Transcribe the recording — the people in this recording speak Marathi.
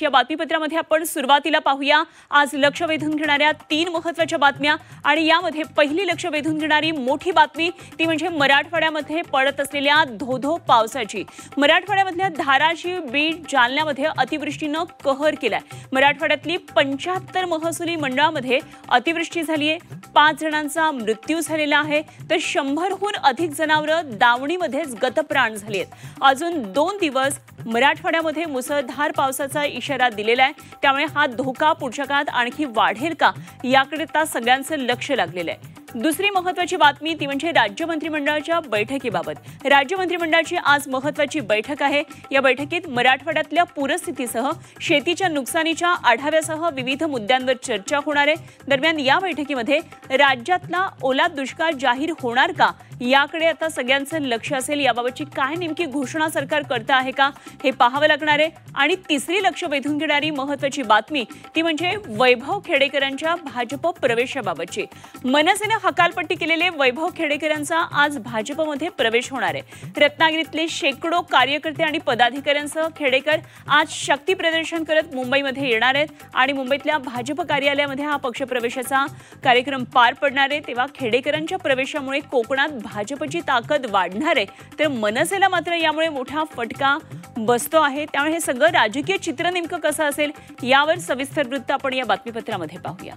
या बातमीपत्रामध्ये आपण सुरुवातीला पाहूया आज लक्ष वेधून घेणाऱ्या 3 महत्त्वाच्या बातम्या आणि यामध्ये पहिली लक्ष वेधून घेणारी मोठी बातमी ती म्हणजे मराठवाड्यामध्ये पडत असलेल्या धोधो पावसाची। मराठवाड्यामधल्या धाराशिव, बीड, जालन्यामध्ये अतिवृष्टीने कहर केलाय। मराठवाड्यातली 75 महसुली मंडळामध्ये अतिवृष्टी झाली आहे। 5 जणांचा मृत्यू झालेला आहे तर 100हून अधिक जनावरे दावणीमध्येच गतप्राण झाली आहेत। अजून 2 दिवस मराठवाड्यामध्ये मुसळधार पावसाचा इशारा दिलेला आहे, त्यामुळे हा धोका पुढच्या काळात आणखी वाढेल का याकडे आता सगळ्यांचं लक्ष लागलेलं आहे। दुसरी महत्त्वाची बातमी ती म्हणजे राज्य मंत्रिमंडळाच्या बैठकीबाबत। राज्य मंत्रिमंडळाची आज महत्त्वाची बैठक आहे। या बैठकीत मराठवाड्यातल्या पूरस्थितीसह शेतीच्या नुकसानीच्या आढाव्यासह विविध मुद्द्यांवर चर्चा होणार आहे। दरम्यान या बैठकीमध्ये राज्यातला ओला दुष्काळ जाहीर होणार का याकडे आता सगळ्यांचं लक्ष असेल। याबाबतची काय नेमकी घोषणा सरकार करते आहे का हे पाहावं लागणार आहे। आणि तिसरी लक्ष वेधून घेणारी महत्त्वाची बातमी ती म्हणजे वैभव खेडेकरांच्या भाजप प्रवेशाबाबतची। मनसेने हकालपट्टी केलेले वैभव खेडेकरांचा आज भाजपमध्ये प्रवेश होणार आहे। रत्नागिरीतले शेकडो कार्यकर्ते आणि पदाधिकाऱ्यांसह खेडेकर आज शक्ती प्रदर्शन करत मुंबईमध्ये येणार आहेत आणि मुंबईतल्या भाजप कार्यालयामध्ये हा पक्षप्रवेशाचा कार्यक्रम पार पडणार आहे। तेव्हा खेडेकरांच्या प्रवेशामुळे कोकणात भाजपची ताकद वाढणार आहे तर मनसेला मात्र यामुळे मोठा फटका बसतो आहे। त्यामुळे हे सगळं राजकीय चित्र नेमकं कसं असेल यावर सविस्तर वृत्त आपण या बातमीपत्रामध्ये पाहूया।